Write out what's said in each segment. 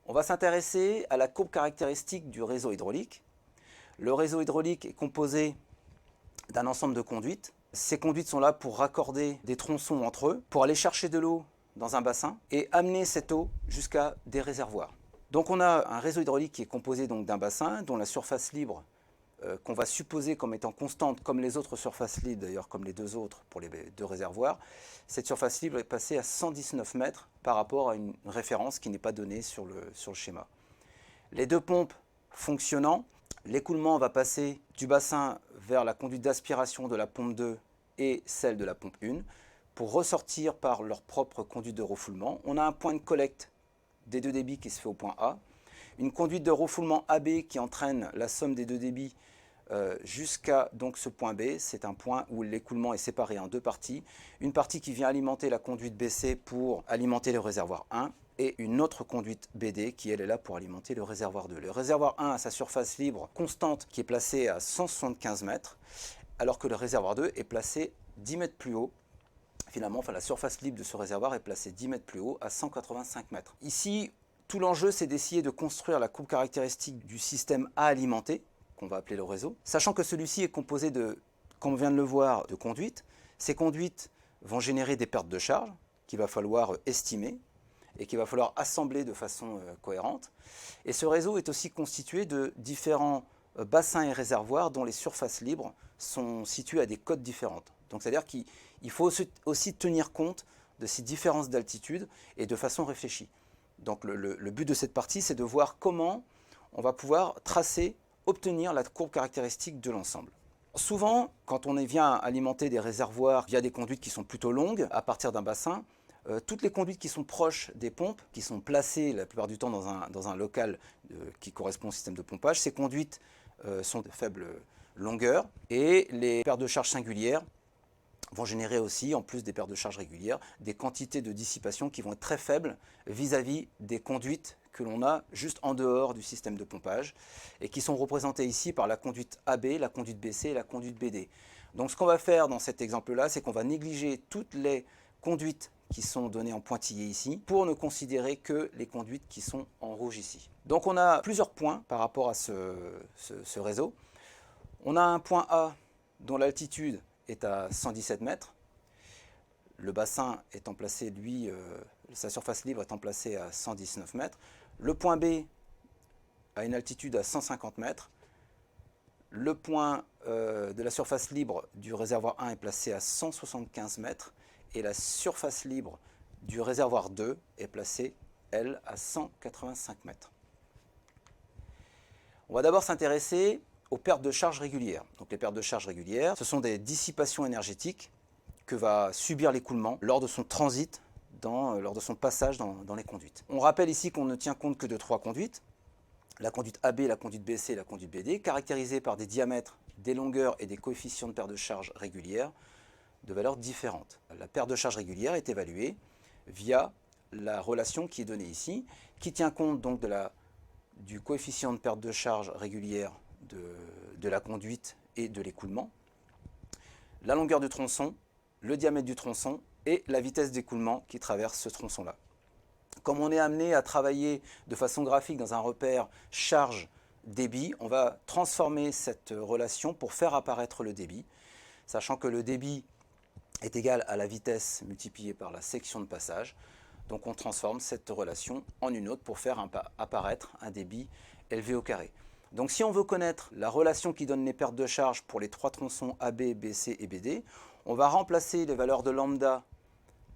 On va s'intéresser à la courbe caractéristique du réseau hydraulique. Le réseau hydraulique est composé d'un ensemble de conduites. Ces conduites sont là pour raccorder des tronçons entre eux, pour aller chercher de l'eau dans un bassin et amener cette eau jusqu'à des réservoirs. Donc on a un réseau hydraulique qui est composé d'un bassin dont la surface libre qu'on va supposer comme étant constante, comme les autres surfaces libres, d'ailleurs comme les deux autres pour les deux réservoirs. Cette surface libre est passée à 119 mètres par rapport à une référence qui n'est pas donnée sur le schéma. Les deux pompes fonctionnant, l'écoulement va passer du bassin vers la conduite d'aspiration de la pompe 2 et celle de la pompe 1 pour ressortir par leur propre conduite de refoulement. On a un point de collecte des deux débits qui se fait au point A, une conduite de refoulement AB qui entraîne la somme des deux débits jusqu'à donc ce point B. C'est un point où l'écoulement est séparé en deux parties. Une partie qui vient alimenter la conduite BC pour alimenter le réservoir 1 et une autre conduite BD qui elle est là pour alimenter le réservoir 2. Le réservoir 1 a sa surface libre constante qui est placée à 175 mètres alors que le réservoir 2 est placé 10 mètres plus haut. Finalement, la surface libre de ce réservoir est placée 10 mètres plus haut à 185 mètres. Ici, tout l'enjeu, c'est d'essayer de construire la courbe caractéristique du système à alimenter, qu'on va appeler le réseau, sachant que celui-ci est composé de, comme on vient de le voir, de conduites. Ces conduites vont générer des pertes de charge qu'il va falloir estimer et qu'il va falloir assembler de façon cohérente. Et ce réseau est aussi constitué de différents bassins et réservoirs dont les surfaces libres sont situées à des cotes différentes. Donc c'est-à-dire qu'il faut aussi tenir compte de ces différences d'altitude et de façon réfléchie. Donc le but de cette partie, c'est de voir comment on va pouvoir tracer, obtenir la courbe caractéristique de l'ensemble. Souvent, quand on vient alimenter des réservoirs via des conduites qui sont plutôt longues, à partir d'un bassin, toutes les conduites qui sont proches des pompes, qui sont placées la plupart du temps dans un local qui correspond au système de pompage, ces conduites sont de faible longueur et les pertes de charge singulières vont générer aussi, en plus des pertes de charge régulières, des quantités de dissipation qui vont être très faibles vis-à-vis des conduites que l'on a juste en dehors du système de pompage et qui sont représentées ici par la conduite AB, la conduite BC et la conduite BD. Donc ce qu'on va faire dans cet exemple-là, c'est qu'on va négliger toutes les conduites qui sont données en pointillé ici pour ne considérer que les conduites qui sont en rouge ici. Donc on a plusieurs points par rapport à ce réseau. On a un point A dont l'altitude est à 117 mètres. Le bassin étant placé, lui, sa surface libre étant placée à 119 mètres. Le point B a une altitude à 150 mètres. Le point de la surface libre du réservoir 1 est placé à 175 mètres. Et la surface libre du réservoir 2 est placée, elle, à 185 mètres. On va d'abord s'intéresser aux pertes de charge régulières. Donc les pertes de charge régulières, ce sont des dissipations énergétiques que va subir l'écoulement lors de son transit, lors de son passage dans les conduites. On rappelle ici qu'on ne tient compte que de trois conduites, la conduite AB, la conduite BC et la conduite BD, caractérisées par des diamètres, des longueurs et des coefficients de perte de charge régulières de valeurs différentes. La perte de charge régulière est évaluée via la relation qui est donnée ici, qui tient compte donc du coefficient de perte de charge régulière de la conduite et de l'écoulement, la longueur du tronçon, le diamètre du tronçon et la vitesse d'écoulement qui traverse ce tronçon-là. Comme on est amené à travailler de façon graphique dans un repère charge-débit, on va transformer cette relation pour faire apparaître le débit, sachant que le débit est égal à la vitesse multipliée par la section de passage. Donc on transforme cette relation en une autre pour faire apparaître un débit élevé au carré. Donc si on veut connaître la relation qui donne les pertes de charge pour les trois tronçons AB, BC et BD, on va remplacer les valeurs de lambda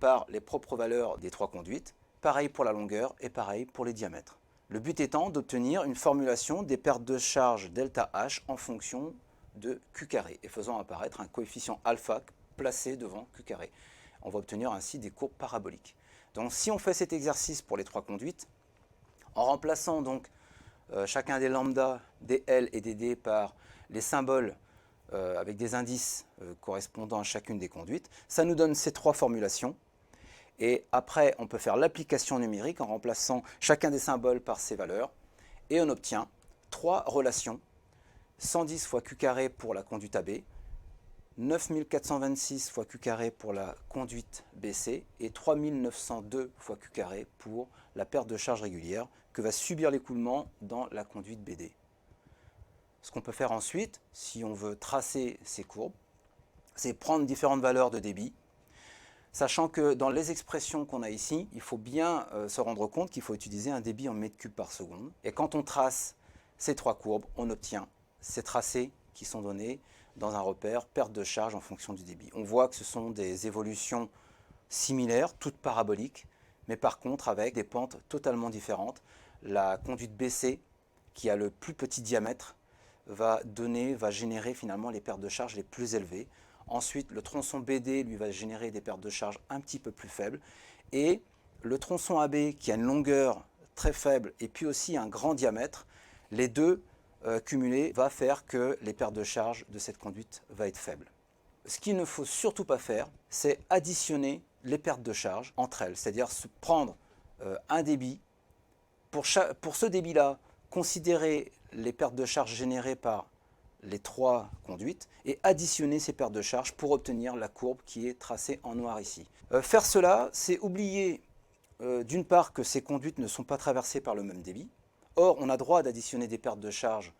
par les propres valeurs des trois conduites, pareil pour la longueur et pareil pour les diamètres. Le but étant d'obtenir une formulation des pertes de charge delta H en fonction de Q carré et faisant apparaître un coefficient alpha placé devant Q carré. On va obtenir ainsi des courbes paraboliques. Donc si on fait cet exercice pour les trois conduites, en remplaçant donc chacun des lambda, des L et des D par les symboles avec des indices correspondant à chacune des conduites, ça nous donne ces trois formulations. Et après, on peut faire l'application numérique en remplaçant chacun des symboles par ces valeurs. Et on obtient trois relations, 110 fois Q carré pour la conduite AB, 9426 fois Q carré pour la conduite BC et 3902 fois Q carré pour la perte de charge régulière que va subir l'écoulement dans la conduite BD. Ce qu'on peut faire ensuite, si on veut tracer ces courbes, c'est prendre différentes valeurs de débit, sachant que dans les expressions qu'on a ici, il faut bien se rendre compte qu'il faut utiliser un débit en mètres cubes par seconde. Et quand on trace ces trois courbes, on obtient ces tracés qui sont donnés dans un repère perte de charge en fonction du débit. On voit que ce sont des évolutions similaires, toutes paraboliques, mais par contre avec des pentes totalement différentes. La conduite BC, qui a le plus petit diamètre, va générer finalement les pertes de charge les plus élevées. Ensuite, le tronçon BD, lui, va générer des pertes de charge un petit peu plus faibles. Et le tronçon AB, qui a une longueur très faible et puis aussi un grand diamètre, les deux cumulés va faire que les pertes de charge de cette conduite vont être faibles. Ce qu'il ne faut surtout pas faire, c'est additionner les pertes de charge entre elles, c'est-à-dire se prendre un débit, pour ce débit-là, considérer les pertes de charge générées par les trois conduites et additionner ces pertes de charge pour obtenir la courbe qui est tracée en noir ici. Faire cela, c'est oublier d'une part que ces conduites ne sont pas traversées par le même débit. Or, on a droit d'additionner des pertes de charge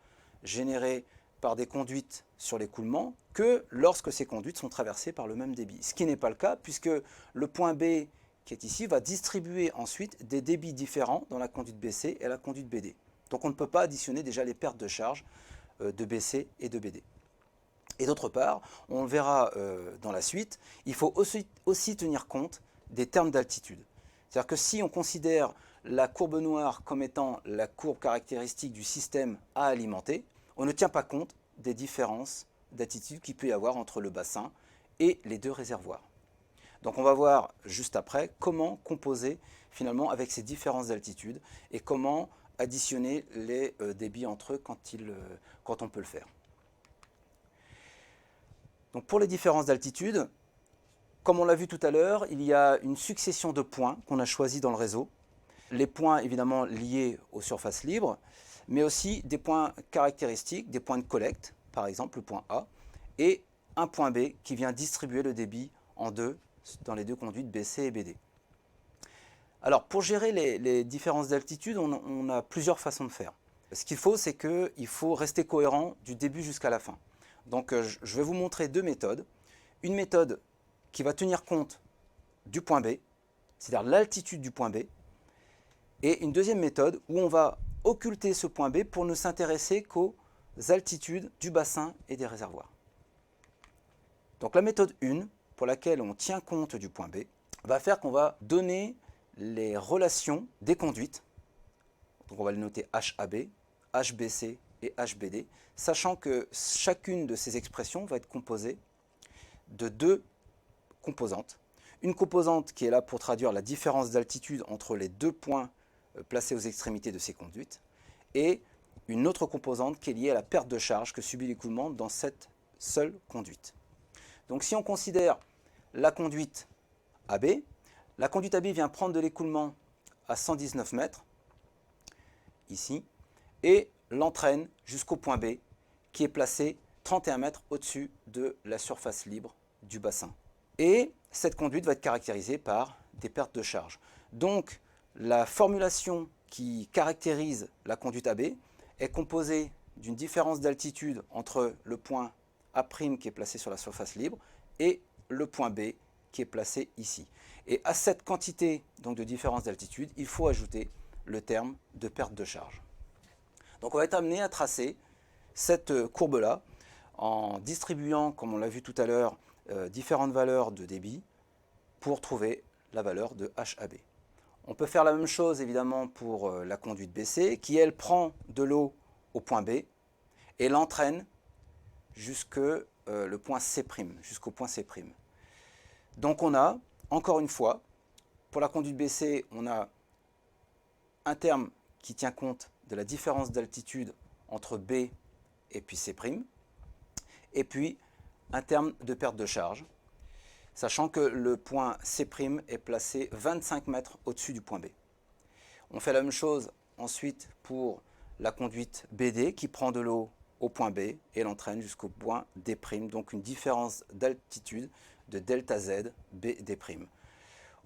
générées par des conduites sur l'écoulement que lorsque ces conduites sont traversées par le même débit. Ce qui n'est pas le cas puisque le point B qui est ici va distribuer ensuite des débits différents dans la conduite BC et la conduite BD. Donc on ne peut pas additionner déjà les pertes de charge de BC et de BD. Et d'autre part, on le verra dans la suite, il faut aussi tenir compte des termes d'altitude. C'est-à-dire que si on considère la courbe noire comme étant la courbe caractéristique du système à alimenter, on ne tient pas compte des différences d'altitude qu'il peut y avoir entre le bassin et les deux réservoirs. Donc on va voir juste après comment composer finalement avec ces différences d'altitude et comment additionner les débits entre eux quand on peut le faire. Donc pour les différences d'altitude, comme on l'a vu tout à l'heure, il y a une succession de points qu'on a choisis dans le réseau. Les points évidemment liés aux surfaces libres, mais aussi des points caractéristiques, des points de collecte, par exemple le point A, et un point B qui vient distribuer le débit en deux dans les deux conduites BC et BD. Alors pour gérer les différences d'altitude, on a plusieurs façons de faire. Ce qu'il faut, c'est qu'il faut rester cohérent du début jusqu'à la fin. Donc je vais vous montrer deux méthodes. Une méthode qui va tenir compte du point B, c'est-à-dire l'altitude du point B, et une deuxième méthode où on va occulter ce point B pour ne s'intéresser qu'aux altitudes du bassin et des réservoirs. Donc la méthode 1, pour laquelle on tient compte du point B, va faire qu'on va donner les relations des conduites. Donc on va les noter HAB, HBC et HBD, sachant que chacune de ces expressions va être composée de deux composantes. Une composante qui est là pour traduire la différence d'altitude entre les deux points placés aux extrémités de ces conduites, et une autre composante qui est liée à la perte de charge que subit l'écoulement dans cette seule conduite. Donc si on considère la conduite AB, la conduite AB vient prendre de l'écoulement à 119 mètres, ici, et l'entraîne jusqu'au point B, qui est placé 31 mètres au-dessus de la surface libre du bassin. Et cette conduite va être caractérisée par des pertes de charge. Donc, la formulation qui caractérise la conduite AB est composée d'une différence d'altitude entre le point A' qui est placé sur la surface libre et le point B qui est placé ici. Et à cette quantité donc, de différence d'altitude, il faut ajouter le terme de perte de charge. Donc on va être amené à tracer cette courbe-là en distribuant, comme on l'a vu tout à l'heure, différentes valeurs de débit pour trouver la valeur de HAB. On peut faire la même chose évidemment pour la conduite BC qui elle prend de l'eau au point B et l'entraîne jusqu'au point C', jusqu'au point C'. Donc on a, encore une fois, pour la conduite BC, on a un terme qui tient compte de la différence d'altitude entre B et puis C', et puis un terme de perte de charge, sachant que le point C' est placé 25 mètres au-dessus du point B. On fait la même chose ensuite pour la conduite BD qui prend de l'eau au point B et l'entraîne jusqu'au point D', donc une différence d'altitude de delta Z BD',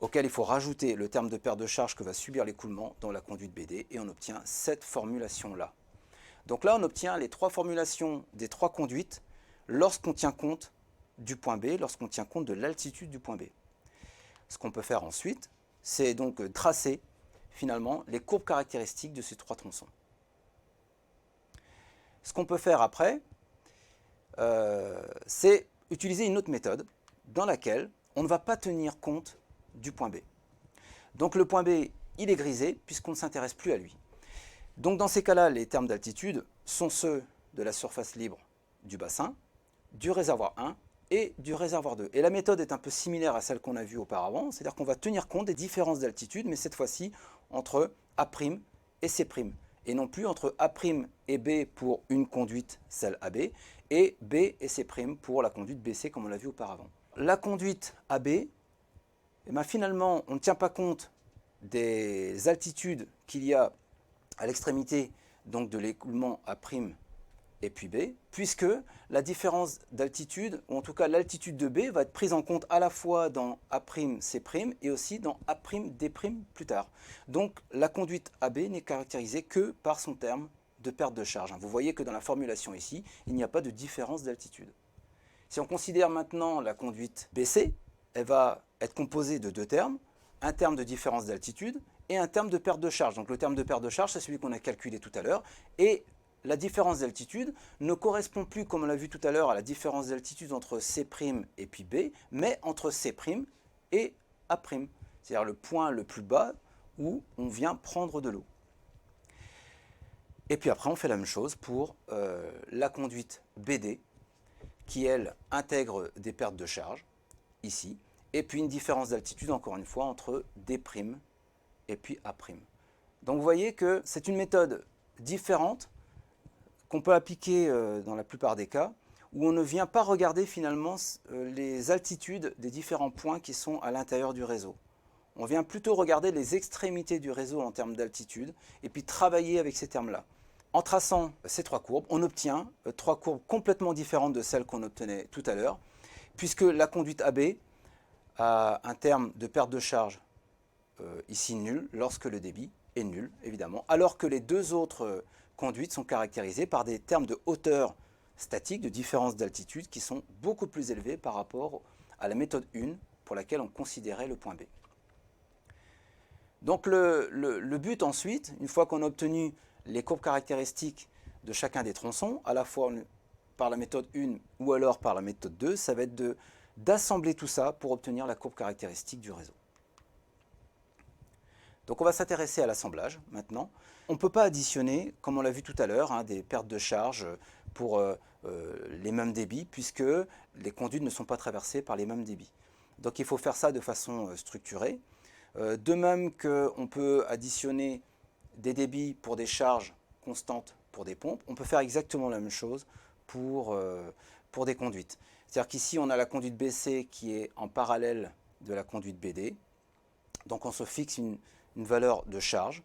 auquel il faut rajouter le terme de perte de charge que va subir l'écoulement dans la conduite BD, et on obtient cette formulation-là. Donc là, on obtient les trois formulations des trois conduites lorsqu'on tient compte du point B, lorsqu'on tient compte de l'altitude du point B. Ce qu'on peut faire ensuite, c'est donc tracer finalement les courbes caractéristiques de ces trois tronçons. Ce qu'on peut faire après, c'est utiliser une autre méthode dans laquelle on ne va pas tenir compte du point B. Donc le point B, il est grisé puisqu'on ne s'intéresse plus à lui. Donc dans ces cas-là, les termes d'altitude sont ceux de la surface libre du bassin, du réservoir 1 et du réservoir 2. Et la méthode est un peu similaire à celle qu'on a vue auparavant, c'est-à-dire qu'on va tenir compte des différences d'altitude, mais cette fois-ci entre A' et C', et non plus entre A' et B pour une conduite, celle AB, et B et C' pour la conduite BC comme on l'a vu auparavant. La conduite AB, eh bien, finalement, on ne tient pas compte des altitudes qu'il y a à l'extrémité donc de l'écoulement A' et puis B, puisque la différence d'altitude, ou en tout cas l'altitude de B, va être prise en compte à la fois dans A'C' et aussi dans A'D' plus tard. Donc la conduite AB n'est caractérisée que par son terme de perte de charge. Vous voyez que dans la formulation ici, il n'y a pas de différence d'altitude. Si on considère maintenant la conduite BC, elle va être composée de deux termes, un terme de différence d'altitude et un terme de perte de charge. Donc le terme de perte de charge, c'est celui qu'on a calculé tout à l'heure, et la différence d'altitude ne correspond plus, comme on l'a vu tout à l'heure, à la différence d'altitude entre C' et puis B, mais entre C' et A', c'est-à-dire le point le plus bas où on vient prendre de l'eau. Et puis après, on fait la même chose pour la conduite BD, qui, elle, intègre des pertes de charge, ici, et puis une différence d'altitude, encore une fois, entre D' et puis A'. Donc vous voyez que c'est une méthode différente qu'on peut appliquer dans la plupart des cas, où on ne vient pas regarder finalement les altitudes des différents points qui sont à l'intérieur du réseau. On vient plutôt regarder les extrémités du réseau en termes d'altitude, et puis travailler avec ces termes-là. En traçant ces trois courbes, on obtient trois courbes complètement différentes de celles qu'on obtenait tout à l'heure, puisque la conduite AB a un terme de perte de charge ici nul, lorsque le débit est nul, évidemment, alors que les deux autres conduites sont caractérisées par des termes de hauteur statique, de différence d'altitude, qui sont beaucoup plus élevés par rapport à la méthode 1, pour laquelle on considérait le point B. Donc le but ensuite, une fois qu'on a obtenu les courbes caractéristiques de chacun des tronçons, à la fois par la méthode 1 ou alors par la méthode 2, ça va être d'assembler tout ça pour obtenir la courbe caractéristique du réseau. Donc on va s'intéresser à l'assemblage maintenant. On ne peut pas additionner, comme on l'a vu tout à l'heure, des pertes de charge pour les mêmes débits, puisque les conduites ne sont pas traversées par les mêmes débits. Donc il faut faire ça de façon structurée. De même qu'on peut additionner des débits pour des charges constantes pour des pompes, on peut faire exactement la même chose pour des conduites. C'est-à-dire qu'ici, on a la conduite BC qui est en parallèle de la conduite BD. Donc on se fixe une valeur de charge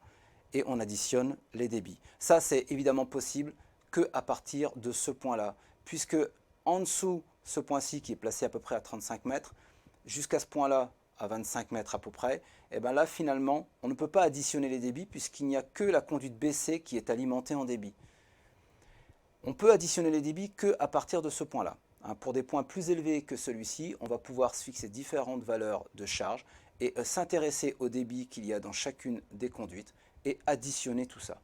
et on additionne les débits. Ça, c'est évidemment possible qu'à partir de ce point-là, puisque en dessous, ce point-ci qui est placé à peu près à 35 mètres, jusqu'à ce point-là, à 25 mètres à peu près, et bien là, finalement, on ne peut pas additionner les débits puisqu'il n'y a que la conduite BC qui est alimentée en débit. On peut additionner les débits qu'à partir de ce point-là. Pour des points plus élevés que celui-ci, on va pouvoir se fixer différentes valeurs de charge et s'intéresser au débit qu'il y a dans chacune des conduites et additionner tout ça.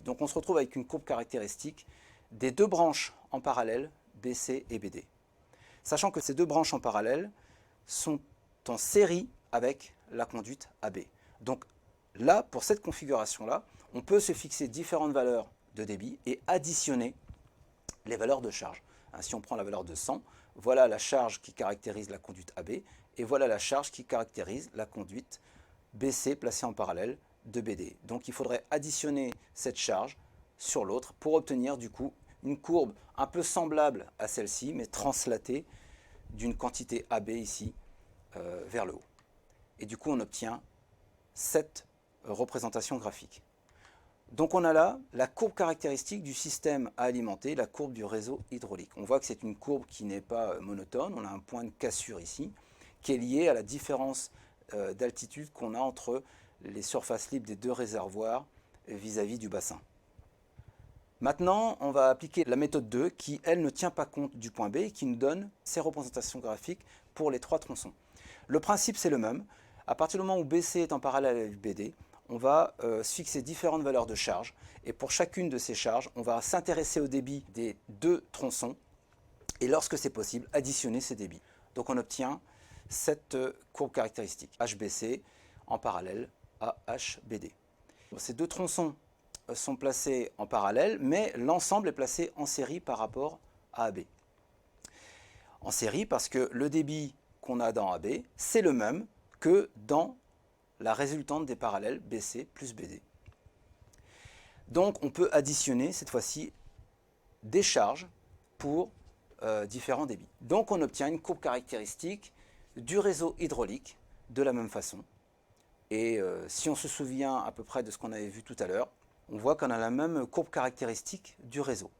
Donc on se retrouve avec une courbe caractéristique des deux branches en parallèle, BC et BD. Sachant que ces deux branches en parallèle sont en série avec la conduite AB. Donc là, pour cette configuration-là, on peut se fixer différentes valeurs de débit et additionner les valeurs de charge. Si on prend la valeur de 100, voilà la charge qui caractérise la conduite AB et voilà la charge qui caractérise la conduite BC placée en parallèle de BD. Donc il faudrait additionner cette charge sur l'autre pour obtenir du coup une courbe un peu semblable à celle-ci, mais translatée d'une quantité AB ici vers le haut. Et du coup on obtient cette représentation graphique. Donc on a là la courbe caractéristique du système à alimenter, la courbe du réseau hydraulique. On voit que c'est une courbe qui n'est pas monotone, on a un point de cassure ici, qui est lié à la différence d'altitude qu'on a entre les surfaces libres des deux réservoirs vis-à-vis du bassin. Maintenant, on va appliquer la méthode 2 qui, elle, ne tient pas compte du point B et qui nous donne ces représentations graphiques pour les 3 tronçons. Le principe, c'est le même. À partir du moment où BC est en parallèle avec BD, on va se fixer différentes valeurs de charge. Et pour chacune de ces charges, on va s'intéresser au débit des 2 tronçons. Et lorsque c'est possible, additionner ces débits. Donc on obtient cette courbe caractéristique, HBC en parallèle à HBD. Ces 2 tronçons sont placés en parallèle, mais l'ensemble est placé en série par rapport à AB. En série parce que le débit qu'on a dans AB, c'est le même que dans la résultante des parallèles BC plus BD. Donc on peut additionner cette fois-ci des charges pour différents débits. Donc on obtient une courbe caractéristique du réseau hydraulique de la même façon. Et si on se souvient à peu près de ce qu'on avait vu tout à l'heure, on voit qu'on a la même courbe caractéristique du réseau.